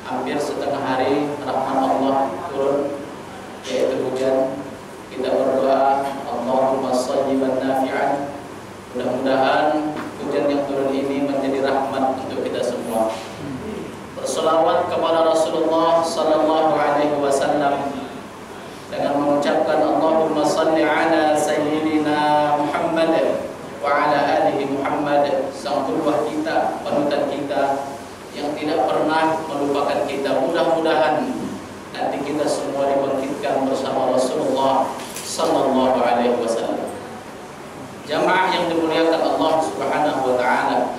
hampir setengah hari rahmat Allah turun, yaitu hujan. Kita berdoa, Allahumma shayyiban nafi'an. Mudah-mudahan hujan yang turun ini menjadi rahmat untuk kita semua. Berselawat kepada Rasulullah sallallahu alaihi wasallam dengan mengucapkan Allahumma shalli ala sayyidina Muhammad wa ala alihi Muhammad, sang qudwah kita, panutan kita yang tidak pernah melupakan kita. Mudah-mudahan nanti kita semua dibangkitkan bersama Rasulullah sallallahu alaihi wasallam. Jamaah yang dimuliakan Allah Subhanahu wa taala,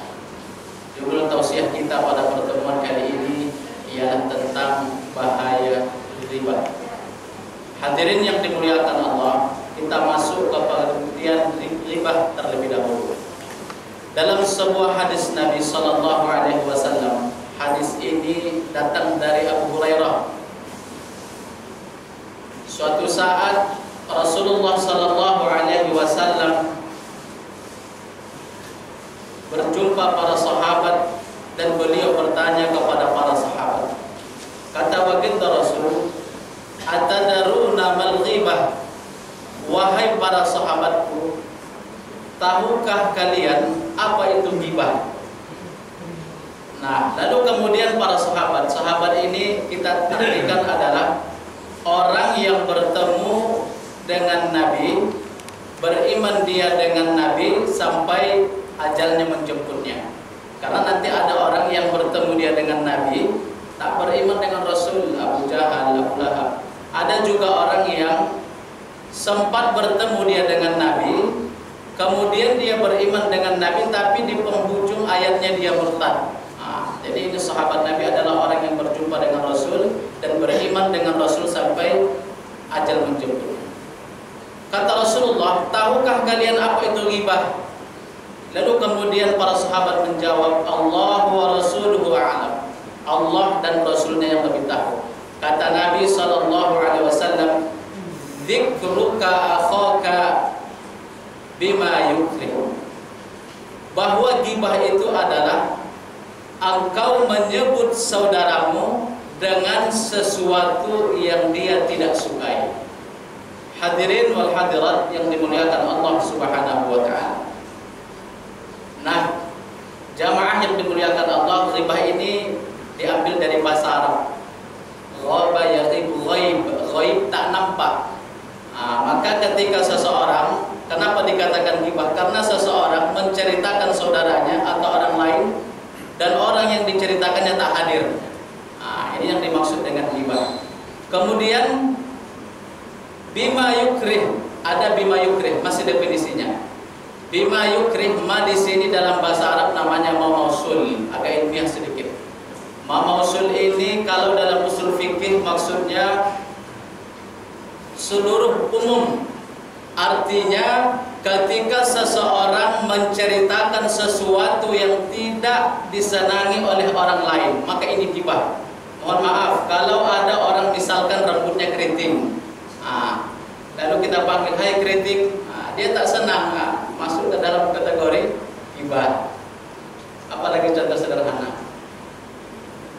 judul tausiah kita pada pertemuan kali ini ialah tentang bahaya riba. Hadirin yang dimuliakan Allah, kita masuk ke pengertian riba terlebih dahulu. Dalam sebuah hadis Nabi sallallahu alaihi wasallam, hadis ini datang dari Abu Hurairah. Suatu saat Rasulullah sallallahu alaihi wasallam berjumpa para sahabat dan beliau bertanya kepada para sahabat. Kata baginda Rasul, "Atadaruna mal ghibah?" Wahai para sahabatku, tahukah kalian apa itu ghibah? Nah, lalu kemudian para sahabat ini kita artikan adalah orang yang bertemu dengan Nabi, beriman dia dengan Nabi sampai ajalnya menjemputnya. Karena nanti ada orang yang bertemu dia dengan Nabi, tak beriman dengan Rasul, Abu Jahal, Abu Lahab. Ada juga orang yang sempat bertemu dia dengan Nabi, kemudian dia beriman dengan Nabi, tapi di penghujung ayatnya dia murtad. Jadi ini sahabat Nabi adalah orang yang berjumpa dengan Rasul dan beriman dengan Rasul sampai ajal menjemputnya. Kata Rasulullah, tahukah kalian apa itu ghibah? Lalu kemudian para sahabat menjawab, Allah wa rasuluhu a'lam. Allah dan Rasulnya yang lebih tahu. Kata Nabi sallallahu alaihi wasallam, dzikruka akhaka bima yukrih. Bahwa ghibah itu adalah engkau menyebut saudaramu dengan sesuatu yang dia tidak sukai. Hadirin wal hadirat yang dimuliakan Allah Subhanahu wa taala. Nah, jamaah yang dimuliakan Allah, riba ini diambil dari bahasa Arab. Ghaba yaghibu ghaib, ghaib tak nampak. Maka ketika seseorang, kenapa dikatakan ghibah? Karena seseorang menceritakan saudaranya atau orang lain dan orang yang diceritakannya tak hadir. Ini yang dimaksud dengan ghibah. Kemudian bima yukrih, ada bima yukrih, masih definisinya. Bima yukrih, ma di sini dalam bahasa Arab namanya ma mausul, agak ilmiah sedikit. Ma mausul ini kalau dalam usul fikih maksudnya seluruh umum. Artinya ketika seseorang menceritakan sesuatu yang tidak disenangi oleh orang lain, maka ini ghibah. Mohon maaf kalau ada orang misalkan rambutnya keriting, lalu kita panggil, hai keriting, dia tak senang, masuk ke dalam kategori ghibah. Apalagi contoh sederhana,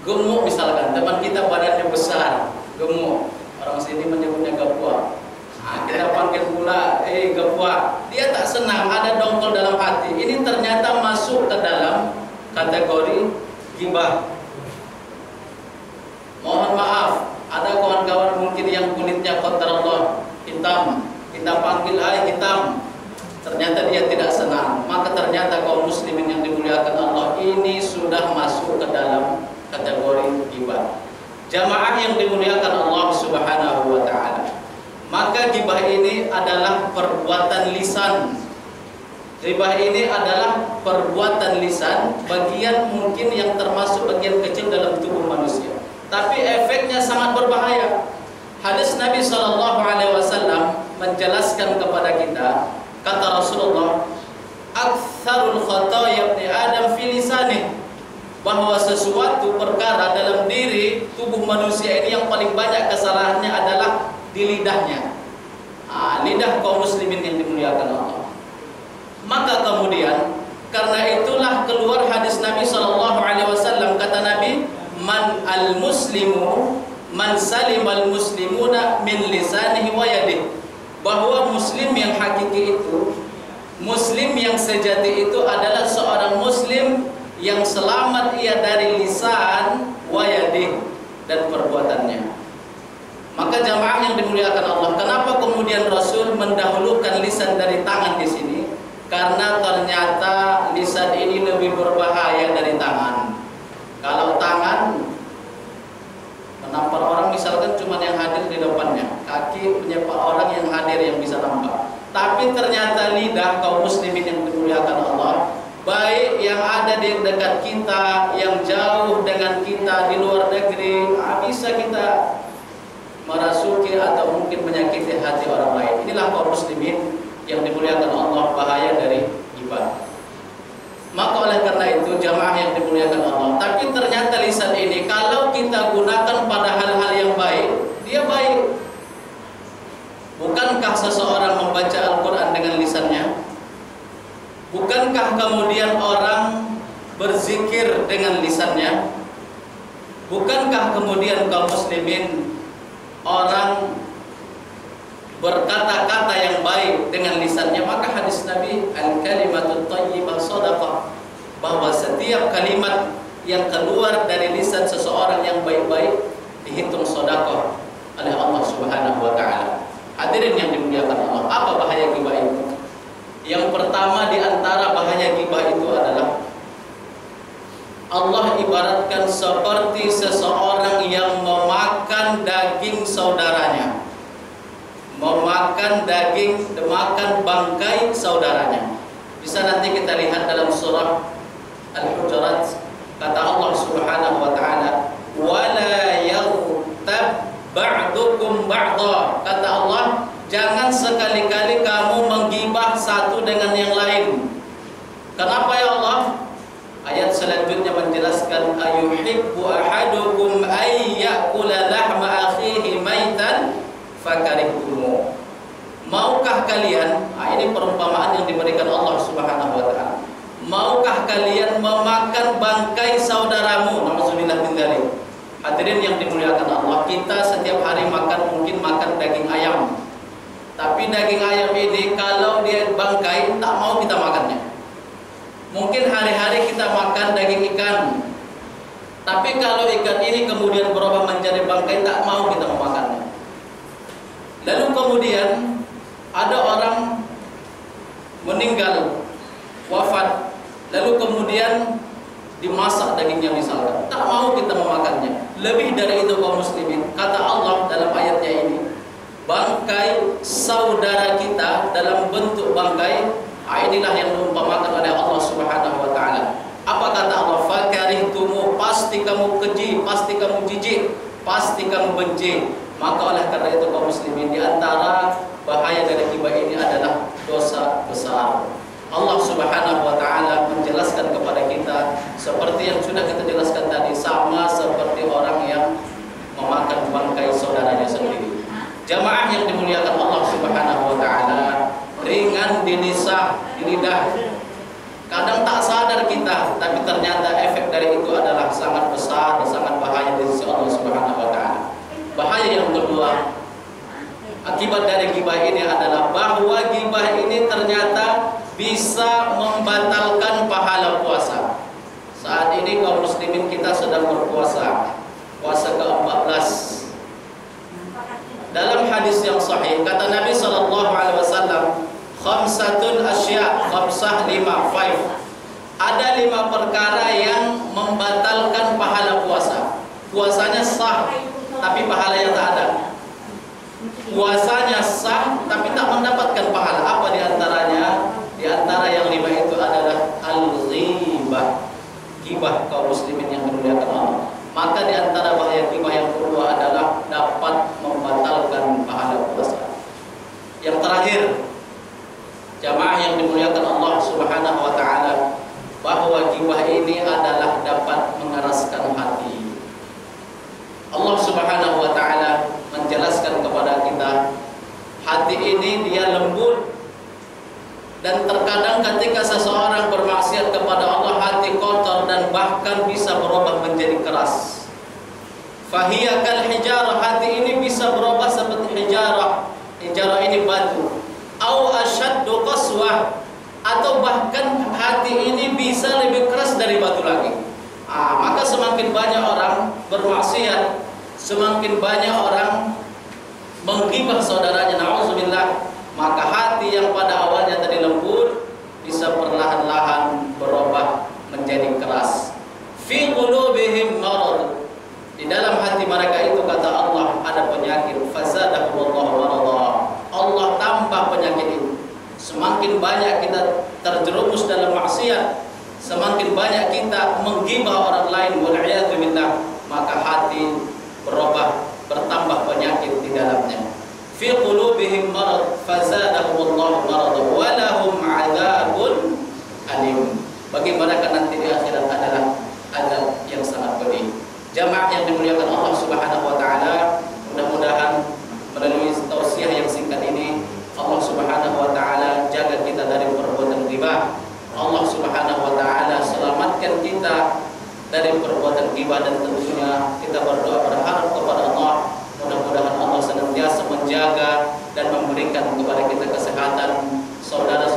gemuk misalkan, teman kita badannya besar, gemuk, orang sini menyebutnya gapua. Kita panggil pula, gapua, dia tak senang, ada dongkol dalam hati. Ini ternyata masuk ke dalam kategori ghibah. Mohon maaf, ada kawan-kawan mungkin yang kulitnya qadarullah hitam, kita panggil hitam, ternyata dia tidak senang. Maka ternyata kaum muslimin yang dimuliakan Allah, ini sudah masuk ke dalam kategori ghibah. Jamaah yang dimuliakan Allah Subhanahu wa taala, maka ghibah ini adalah perbuatan lisan. Ghibah ini adalah perbuatan lisan, bagian mungkin yang termasuk bagian kecil dalam tubuh manusia, tapi efeknya sangat berbahaya. Hadis Nabi sallallahu alaihi wasallam menjelaskan kepada kita, kata Rasulullah, aktsarul khataaya ibni Adam fi lisanih, bahwa sesuatu perkara dalam diri tubuh manusia ini yang paling banyak kesalahannya adalah di lidahnya. Lidah kaum muslimin yang dimuliakan Allah. Maka kemudian karena itulah keluar hadis Nabi sallallahu alaihi wasallam, kata Nabi, man al-muslimu man salimal muslimuna min lisanihi wa yadihi, bahwa muslim yang hakiki itu, muslim yang sejati itu adalah seorang muslim yang selamat ia dari lisan wa yadihi dan perbuatannya. Maka jamaah yang dimuliakan Allah, kenapa kemudian Rasul mendahulukan lisan dari tangan di sini? Karena ternyata lisan ini lebih berbahaya dari tangan. Kalau tangan menampar orang misalkan cuma yang hadir di depannya, kaki menyapa orang yang hadir yang bisa nampak. Tapi ternyata lidah kaum muslimin yang dimuliakan Allah, baik yang ada di dekat kita, yang jauh dengan kita di luar negeri, bisa kita merasuki atau mungkin menyakiti hati orang lain. Inilah kaum muslimin yang dimuliakan Allah, bahaya dari ghibah. Maka oleh karena itu jamaah yang dimuliakan Allah, tapi ternyata lisan ini kalau kita gunakan pada hal-hal yang baik, dia baik. Bukankah seseorang membaca Al-Quran dengan lisannya? Bukankah kemudian orang berzikir dengan lisannya? Bukankah kemudian kaum muslimin orang berkata-kata yang baik dengan lisannya? Maka hadis Nabi, al-kalimatut thayyibah shadaqah, bahwa setiap kalimat yang keluar dari lisan seseorang yang baik-baik dihitung sedekah oleh Allah Subhanahu wa taala. Hadirin yang dimuliakan Allah, apa bahaya ghibah itu? Yang pertama di antara bahaya ghibah itu adalah Allah ibaratkan seperti seseorang yang memakan daging saudaranya, memakan daging, makan bangkai saudaranya. Bisa nanti kita lihat dalam surah Al-Hujurat, kata Allah Subhanahu wa taala, "Wala yaghtab ba'dukum ba'dha." Kata Allah, jangan sekali-kali kamu menggibah satu dengan yang lain. Kenapa ya Allah? Ayat selanjutnya menjelaskan, ayuhibbu ahadukum ay ya'kula lahma akhihi maitan fakarihtumu. Maukah kalian, ini perumpamaan yang diberikan Allah Subhanahu wa taala. Maukah kalian memakan bangkai saudaramu? Nauzubillah min dzalik. Hadirin yang dimuliakan Allah, kita setiap hari mungkin makan daging ayam. Tapi daging ayam ini kalau dia bangkai tak mau kita makannya. Mungkin hari-hari kita makan daging ikan, tapi kalau ikan ini kemudian berubah menjadi bangkai, tak mau kita memakannya. Lalu kemudian ada orang meninggal, wafat, lalu kemudian dimasak dagingnya misalkan, tak mau kita memakannya. Lebih dari itu kaum muslimin, kata Allah dalam ayatnya ini, bangkai saudara kita dalam bentuk bangkai, inilah yang diumpamakan oleh Allah Subhanahu wa taala. Apa kata Allah? Fakarihtumu, pasti kamu keji, pasti kamu jijik, pasti kamu benci. Maka oleh karena itu kaum muslimin, di antara bahaya dari ghibah ini adalah dosa besar. Allah Subhanahu wa taala menjelaskan kepada kita seperti yang sudah kita jelaskan tadi, sama seperti orang yang memakan bangkai saudaranya sendiri. Jamaah yang dimuliakan Allah Subhanahu wa taala, ringan di lidah. Kadang tak sadar kita, tapi ternyata efek dari itu adalah sangat besar dan sangat bahaya di sisi Allah Subhanahu wa taala. Bahaya yang kedua, akibat dari ghibah ini adalah bahwa ghibah ini ternyata bisa membatalkan pahala puasa. Saat ini kaum muslimin kita sedang berpuasa, puasa ke-14. Dalam hadis yang sahih kata Nabi sallallahu alaihi wasallam, khamsatun asya, khamsah 5, 5. Ada 5 perkara yang membatalkan pahala puasa. Puasanya sah, tapi pahalanya tak ada. Puasanya sah, tapi tak mendapatkan pahala. Apa di antaranya? Di antara yang 5 itu adalah al-ghibah, ghibah kaum muslimin yang dimuliakan Allah. Maka di antara bahaya ghibah yang kedua adalah dapat membatalkan pahala puasa. Yang terakhir, jamaah yang dimuliakan Allah Subhanahu wa taala, bahwa ghibah ini adalah dapat mengeraskan hati. Allah Subhanahu wa taala menjelaskan kepada kita, hati ini dia lembut, dan terkadang ketika seseorang bermaksiat kepada Allah, hati kotor dan bahkan bisa berubah menjadi keras. Fahiya kal hijarah, hati ini bisa berubah seperti hijarah. Hijarah ini batu. Au asyaddu qaswah, atau bahkan hati ini bisa lebih keras dari batu lagi. Maka semakin banyak orang bermaksiat, semakin banyak orang menggibah saudaranya, na'udzubillah, maka hati yang pada awalnya tadi lembut bisa perlahan-lahan berubah menjadi keras. Fi qulubihim marad, di dalam hati mereka itu kata Allah ada penyakit. Fazadahumullahu marada, Allah tambah penyakit itu. Semakin banyak kita terjerumus dalam maksiat, semakin banyak kita menggibah orang lain, wal'iyadu billah, maka hati berubah, bertambah penyakit di dalamnya. Fi qulubihim marad fazadahumullahu marada wa lahum 'adzabun alim. Bagi mereka nanti di akhirat adalah azab yang sangat pedih. Jamaah yang dimuliakan Allah Subhanahu wa taala, mudah-mudahan melalui tausiah yang singkat ini Allah Subhanahu wa taala jaga kita dari perbuatan ghibah. Allah Subhanahu wa taala selamatkan kita dari perbuatan ghibah, dan tentunya kita berdoa berharap kepada Allah mudah-mudahan Allah senantiasa menjaga dan memberikan kepada kita kesehatan, saudara